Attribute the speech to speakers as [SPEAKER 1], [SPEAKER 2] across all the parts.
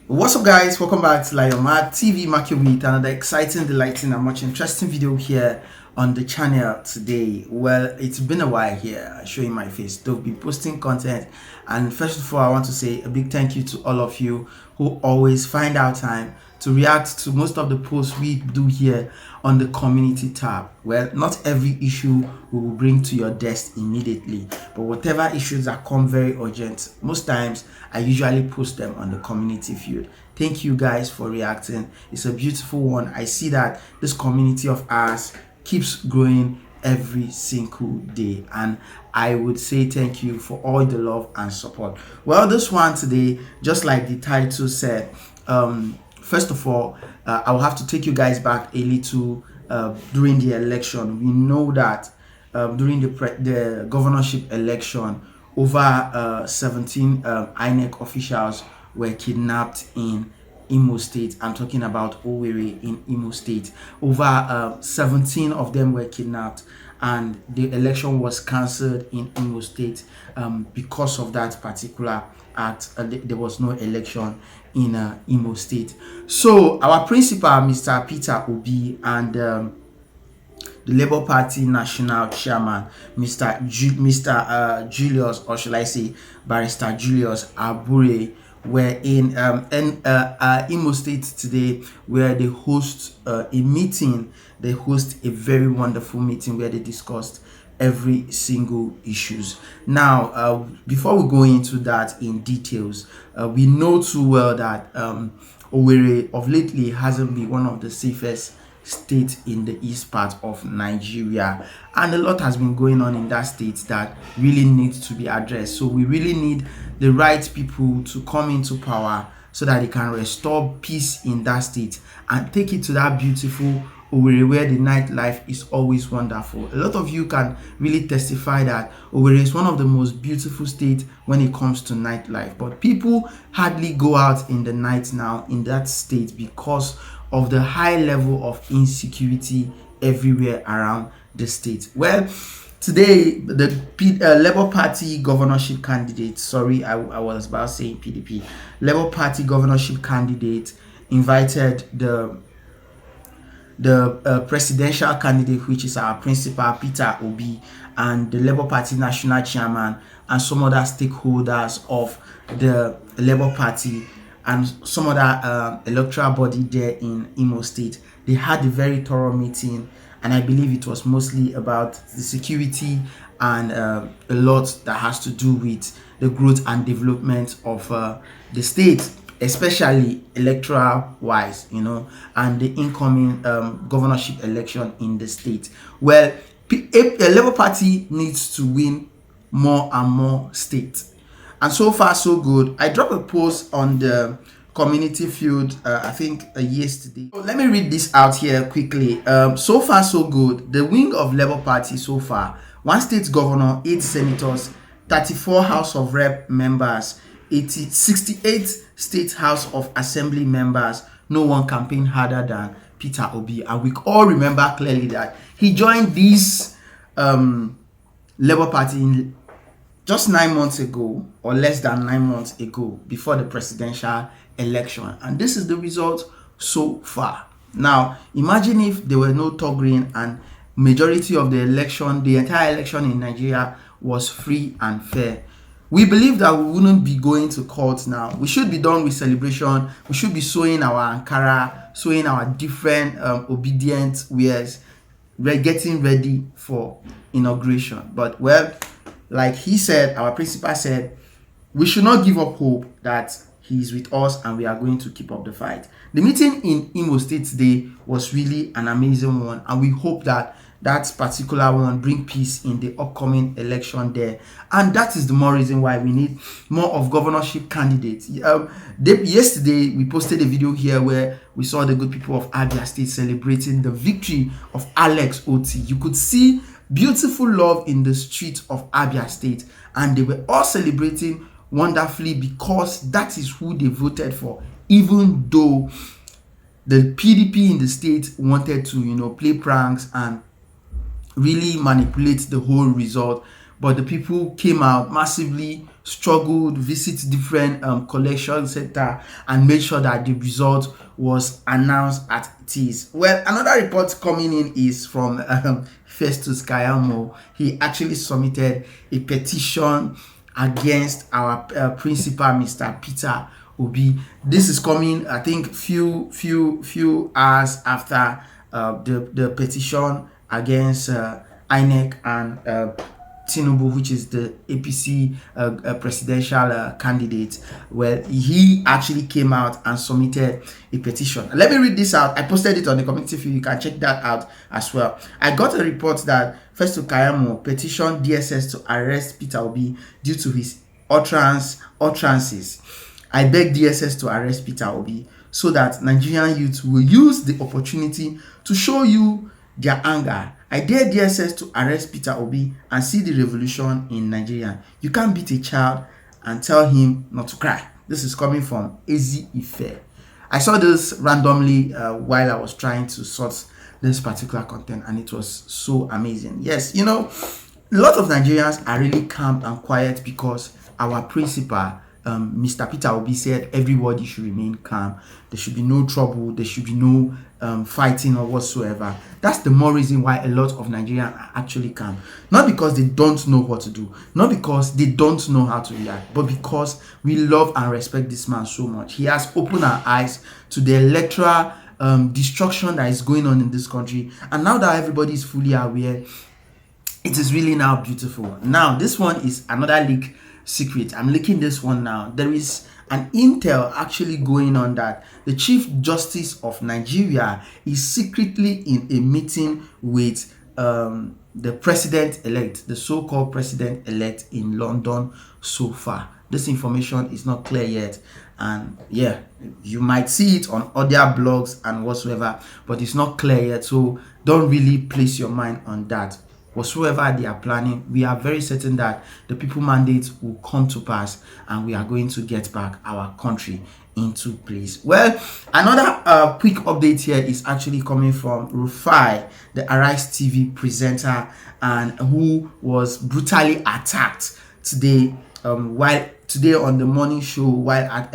[SPEAKER 1] What's up, guys? Welcome back to Lion Mad TV Market with another exciting, delighting, and much interesting video here on the channel today. Well, it's been a while here showing my face. They'll be posting content, and first of all, I want to say a big thank you to all of you who always find our time to react to most of the posts we do here on the community tab. Well, not every issue we will bring to your desk immediately, but whatever issues that come very urgent, most times I usually post them on the community field. Thank you guys for reacting. It's a beautiful one. I see that this community of ours keeps growing every single day, and I would say thank you for all the love and support. Well, this one today, just like the title said, first of all, I will have to take you guys back a little during the election. We know that during the governorship election, over 17 INEC officials were kidnapped in Imo State. I'm talking about Owerri in Imo State. Over 17 of them were kidnapped, and the election was cancelled in Imo State because of that particular act. There was no election in Imo State. So our principal, Mr. Peter Obi, and the Labour Party National Chairman, Mr. Julius, or shall I say Barrister Julius Abure, were in Imo State today, where they host a meeting. They host a very wonderful meeting where they discussed every single issues. Now, before we go into that in details, we know too well that Owerri of lately hasn't been one of the safest state in the east part of Nigeria, and a lot has been going on in that state that really needs to be addressed. So we really need the right people to come into power so that they can restore peace in that state and take it to that beautiful Owerri where the nightlife is always wonderful. A lot of you can really testify that Owerri is one of the most beautiful states when it comes to nightlife, but people hardly go out in the night now in that state because of the high level of insecurity everywhere around the state. Well, today the Labour Party governorship candidate, I was about saying PDP, Labour Party governorship candidate invited the presidential candidate, which is our principal, Peter Obi, and the Labour Party national chairman and some other stakeholders of the Labour Party and some other electoral body there in Imo State. They had a very thorough meeting, and I believe it was mostly about the security and a lot that has to do with the growth and development of the state, especially electoral wise, and the incoming governorship election in the state. Well, a Labour Party needs to win more and more states, and so far so good. I dropped a post on the community field I think yesterday. So let me read this out here quickly. So far so good. The wing of Labour Party so far: 1 state governor, 8 senators, 34 House of Rep members, 68 state House of Assembly members. No one campaigned harder than Peter Obi, and we all remember clearly that he joined this Labour Party in just 9 months ago, or less than 9 months ago, before the presidential election, and this is the result so far. Now imagine if there were no toggling and majority of the election, the entire election in Nigeria, was free and fair. We believe that we wouldn't be going to court now. We should be done with celebration. We should be sewing our Ankara, sewing our different obedient wares. We're getting ready for inauguration. But well, like he said, our principal said, we should not give up hope that he is with us and we are going to keep up the fight. The meeting in Imo State today was really an amazing one, and we hope that that particular one bring peace in the upcoming election there. And that is the more reason why we need more of governorship candidates. Yesterday we posted a video here where we saw the good people of Abia State celebrating the victory of Alex Oti. You could see beautiful love in the streets of Abia State, and they were all celebrating wonderfully because that is who they voted for, even though the PDP in the state wanted to play pranks and really manipulate the whole result. But the people came out massively struggled, visit different collection center, and made sure that the result was announced at it is. Well, another report coming in is from Festus Kayamo. He actually submitted a petition against our principal, Mr. Peter Obi. This is coming, I think, few hours after the petition against INEC and Tinubu, which is the APC presidential candidate. Well, he actually came out and submitted a petition. Let me read this out. I posted it on the community feed. You can check that out as well. I got a report that Festus Kayamo petitioned DSS to arrest Peter Obi due to his utterances. I beg DSS to arrest Peter Obi so that Nigerian youth will use the opportunity to show you their anger. I dare DSS to arrest Peter Obi and see the revolution in Nigeria. You can't beat a child and tell him not to cry. This is coming from Ezi Ife. I saw this randomly while I was trying to sort this particular content, and it was so amazing. Yes, you know, a lot of Nigerians are really calm and quiet because our principal, Mr. Peter Obi, said everybody should remain calm. There should be no trouble. There should be no fighting or whatsoever. That's the more reason why a lot of Nigerians are actually calm. Not because they don't know what to do, not because they don't know how to react, but because we love and respect this man so much. He has opened our eyes to the electoral destruction that is going on in this country, and now that everybody is fully aware, it is really now beautiful. Now, this one is another leak secret. I'm leaking this one now. There is an intel actually going on that the Chief Justice of Nigeria is secretly in a meeting with the president-elect, the so-called president-elect in London so far. This information is not clear yet, and yeah, you might see it on other blogs and whatsoever, but it's not clear yet, so don't really place your mind on that. Whatsoever they are planning, we are very certain that the people mandate will come to pass and we are going to get back our country into place. Well, another quick update here is actually coming from Rufai, the Arise TV presenter, and who was brutally attacked today today on the morning show while at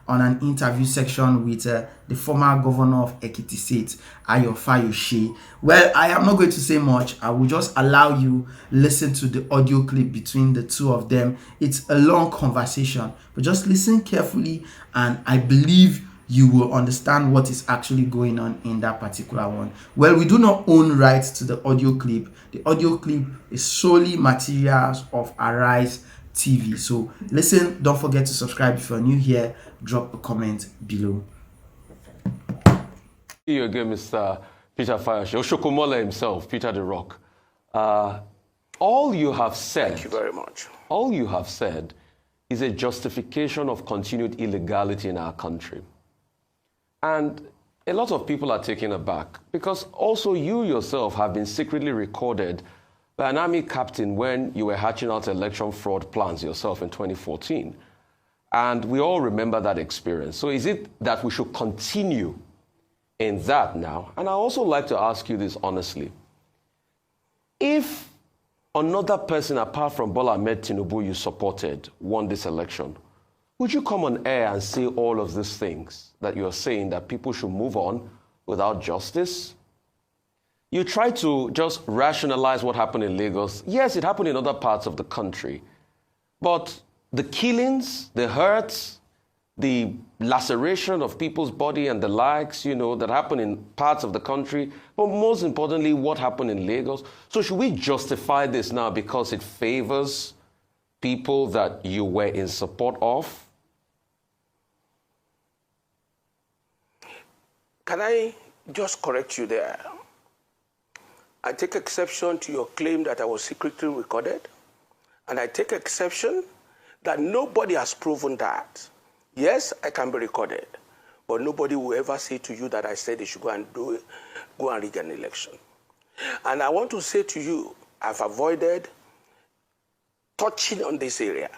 [SPEAKER 1] on an interview section with the former governor of Ekiti State, Ayo Fayose. Well, I am not going to say much. I will just allow you listen to the audio clip between the two of them. It's a long conversation, but just listen carefully, and I believe you will understand what is actually going on in that particular one. Well, we do not own rights to the audio clip. The audio clip is solely materials of Arise TV. So listen, don't forget to subscribe if you're new here. Drop a comment below.
[SPEAKER 2] You again, Mr. Peter Fayose, Oshokomola himself, Peter the Rock. All you have said,
[SPEAKER 3] thank you very much.
[SPEAKER 2] All you have said is a justification of continued illegality in our country. And a lot of people are taken aback because also you yourself have been secretly recorded by an army captain when you were hatching out election fraud plans yourself in 2014. And we all remember that experience. So is it that we should continue in that now? And I also like to ask you this honestly. If another person apart from Bola Ahmed Tinubu you supported won this election, would you come on air and say all of these things that you're saying, that people should move on without justice? You try to just rationalize what happened in Lagos. Yes, it happened in other parts of the country, but the killings, the hurts, the laceration of people's body and the likes, that happened in parts of the country, but most importantly, what happened in Lagos. So should we justify this now because it favors people that you were in support of?
[SPEAKER 3] Can I just correct you there? I take exception to your claim that I was secretly recorded, and I take exception that nobody has proven that. Yes, I can be recorded, but nobody will ever say to you that I said they should go and rig an election. And I want to say to you, I've avoided touching on this area.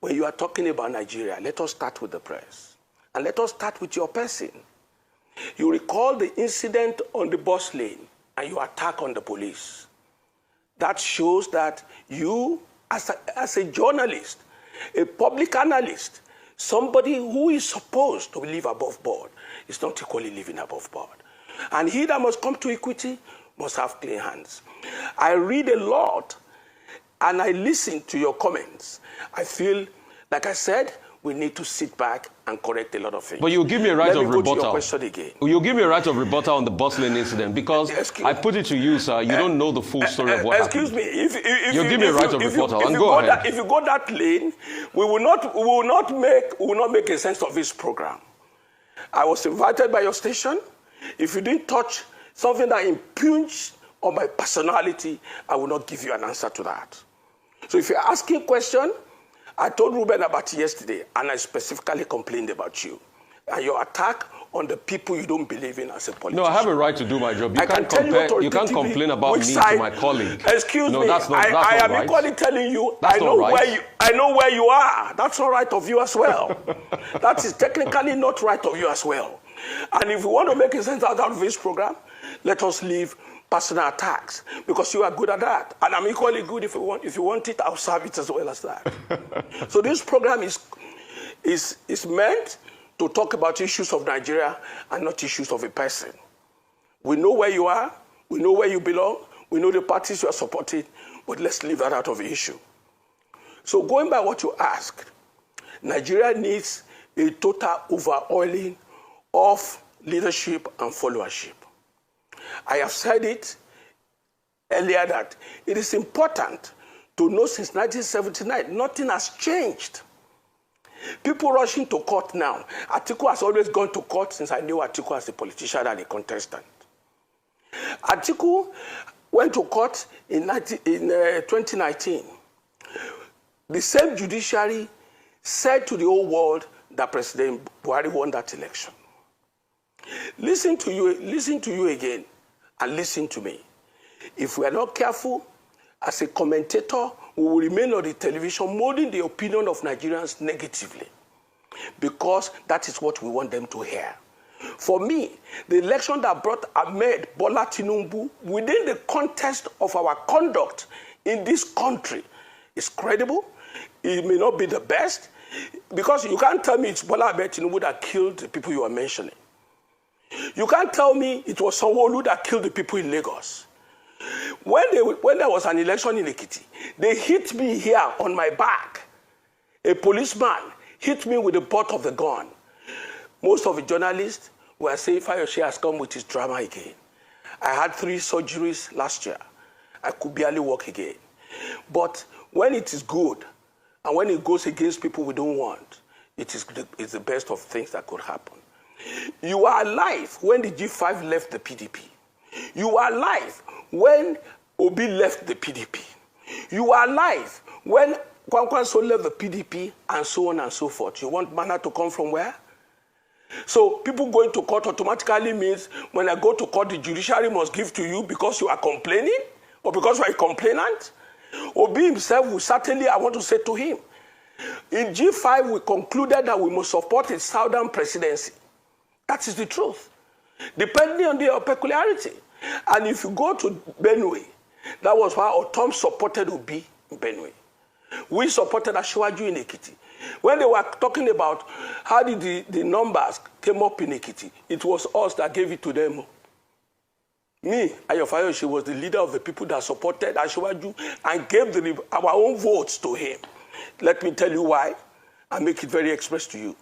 [SPEAKER 3] When you are talking about Nigeria, let us start with the press. And let us start with your person. You recall the incident on the bus lane and you attack on the police. That shows that you, as a journalist, A public analyst, somebody who is supposed to live above board, is not equally living above board. And he that must come to equity must have clean hands. I read a lot and I listen to your comments. I feel, like I said, we need to sit back and correct a lot of things.
[SPEAKER 2] But you give me a right of rebuttal.
[SPEAKER 3] Go to your question again.
[SPEAKER 2] You give me a right of rebuttal on the bus lane incident because I put it to you, sir. You don't know the full story of what happened.
[SPEAKER 3] Excuse me. If
[SPEAKER 2] you give me a right of rebuttal, and go ahead.
[SPEAKER 3] If you go that lane, we will not make a sense of this program. I was invited by your station. If you didn't touch something that impugns on my personality, I will not give you an answer to that. So if you're asking a question, I told Ruben about it yesterday, and I specifically complained about you and your attack on the people you don't believe in as a politician.
[SPEAKER 2] No, I have a right to do my job. You can't complain about me to my colleague.
[SPEAKER 3] Excuse me.
[SPEAKER 2] That's not
[SPEAKER 3] I am
[SPEAKER 2] right.
[SPEAKER 3] equally telling you,
[SPEAKER 2] That's
[SPEAKER 3] I know
[SPEAKER 2] not right.
[SPEAKER 3] I know where you are. That's not right of you as well. That is technically not right of you as well. And if you want to make a sense out of this program, let us leave personal attacks, because you are good at that. And I'm equally good. If you want it, I'll serve it as well as that. So this program is meant to talk about issues of Nigeria and not issues of a person. We know where you are. We know where you belong. We know the parties you are supporting. But let's leave that out of the issue. So going by what you asked, Nigeria needs a total overhauling of leadership and followership. I have said it earlier that it is important to know since 1979, nothing has changed. People rushing to court now. Atiku has always gone to court since I knew Atiku as a politician and a contestant. Atiku went to court in 2019. The same judiciary said to the whole world that President Buhari won that election. Listen to you again, and listen to me. If we are not careful, as a commentator, we will remain on the television molding the opinion of Nigerians negatively, because that is what we want them to hear. For me, the election that brought Ahmed Bola Tinubu within the context of our conduct in this country is credible. It may not be the best, because you can't tell me it's Bola Ahmed Tinubu that killed the people you are mentioning. You can't tell me it was Sanwo-Olu that killed the people in Lagos. When there was an election in Ekiti, they hit me here on my back. A policeman hit me with the butt of the gun. Most of the journalists were saying Fayose has come with his drama again. I had 3 surgeries last year. I could barely walk again. But when it is good, and when it goes against people we don't want, it's the best of things that could happen. You are alive when the G5 left the PDP. You are alive when Obi left the PDP. You are alive when Kwankwaso left the PDP, and so on and so forth. You want manna to come from where? So people going to court automatically means when I go to court, the judiciary must give to you because you are complaining or because you are a complainant. Obi himself will certainly, I want to say to him, in G5 we concluded that we must support a southern presidency. That is the truth, depending on their peculiarity. And if you go to Benue, that was why Otom supported Obi in Benue. We supported Asiwaju in Ekiti. When they were talking about how did the numbers came up in Ekiti, it was us that gave it to them. Me, Ayo Fayose, was the leader of the people that supported Asiwaju and gave our own votes to him. Let me tell you why, and make it very express to you.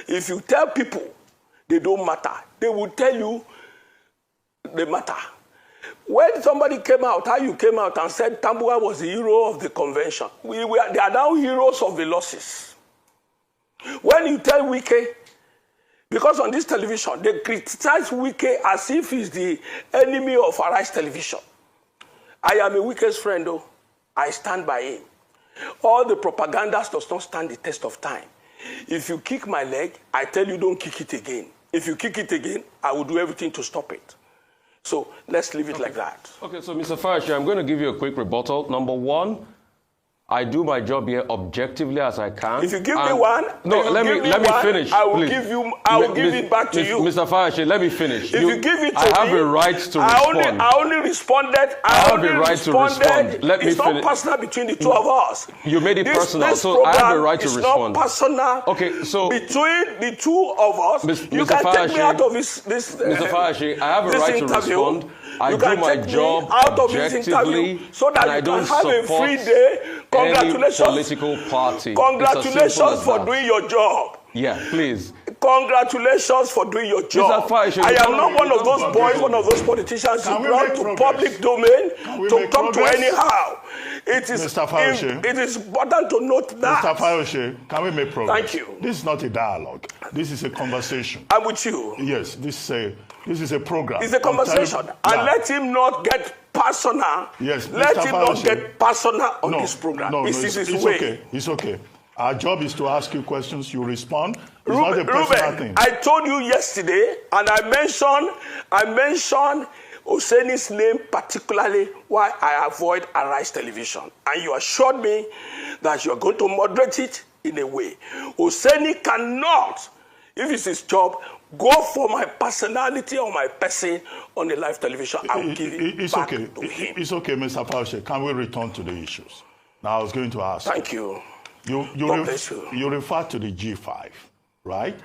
[SPEAKER 3] If you tell people they don't matter, they will tell you they matter. When somebody came out, how you came out and said Tambuwa was the hero of the convention, they are now heroes of the losses. When you tell Wike, because on this television, they criticize Wike as if he's the enemy of Arise Television. I am a Wike's friend, though. I stand by him. All the propaganda does not stand the test of time. If you kick my leg, I tell you don't kick it again. If you kick it again, I will do everything to stop it. So let's leave it like that.
[SPEAKER 2] Okay, so Mr. Fayose, I'm going to give you a quick rebuttal. Number one, I do my job here objectively as I can.
[SPEAKER 3] If you give me one,
[SPEAKER 2] no, let me finish.
[SPEAKER 3] I will
[SPEAKER 2] please.
[SPEAKER 3] give you. I will give it back to you,
[SPEAKER 2] Mr. Fayose. Let me finish.
[SPEAKER 3] If you give it to
[SPEAKER 2] I have
[SPEAKER 3] me,
[SPEAKER 2] a right to respond.
[SPEAKER 3] I only responded.
[SPEAKER 2] I have a right to respond. Let me
[SPEAKER 3] finish. It's not personal between the two of us.
[SPEAKER 2] You made it personal, so I have a right to respond.
[SPEAKER 3] It's not personal.
[SPEAKER 2] Okay, so
[SPEAKER 3] between the two of us, you
[SPEAKER 2] Mr.
[SPEAKER 3] can
[SPEAKER 2] Fayose,
[SPEAKER 3] take me out of this.
[SPEAKER 2] Mr. Fayose, I have a right to respond. I do my job objectively,
[SPEAKER 3] so that
[SPEAKER 2] and I don't
[SPEAKER 3] have a free day. Congratulations,
[SPEAKER 2] any political party.
[SPEAKER 3] Congratulations for doing your job.
[SPEAKER 2] Yeah, please.
[SPEAKER 3] Congratulations for doing your job.
[SPEAKER 2] Fayose,
[SPEAKER 3] I am not one of those boys, one of those politicians who brought to public domain to talk to anyhow. It is important to note that.
[SPEAKER 4] Mr. Fayose, can we make progress?
[SPEAKER 3] Thank you.
[SPEAKER 4] This is not a dialogue. This is a conversation.
[SPEAKER 3] I'm with you.
[SPEAKER 4] Yes, this is a program.
[SPEAKER 3] It's a conversation. And let him not get personal.
[SPEAKER 4] Yes,
[SPEAKER 3] let
[SPEAKER 4] Mr.
[SPEAKER 3] him
[SPEAKER 4] Fayose,
[SPEAKER 3] not get personal on this program. It's
[SPEAKER 4] okay. It's okay. Our job is to ask you questions. You respond. It's not a personal thing.
[SPEAKER 3] I told you yesterday, and I mentioned Oseni's name particularly why I avoid Arise Television. And you assured me that you are going to moderate it in a way. Oseni cannot, if it's his job, go for my personality or my person on the live television. I will give it back to him.
[SPEAKER 4] It's okay, Mr. Fayose. Can we return to the issues? Now, I was going to ask.
[SPEAKER 3] Thank you.
[SPEAKER 4] You refer to the G5, right?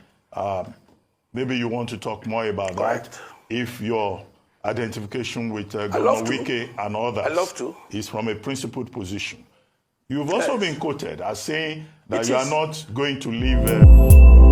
[SPEAKER 4] Maybe you want to talk more about that. If your identification with Governor Wike and others is from a principled position. You've also been quoted as saying that you are not going to leave...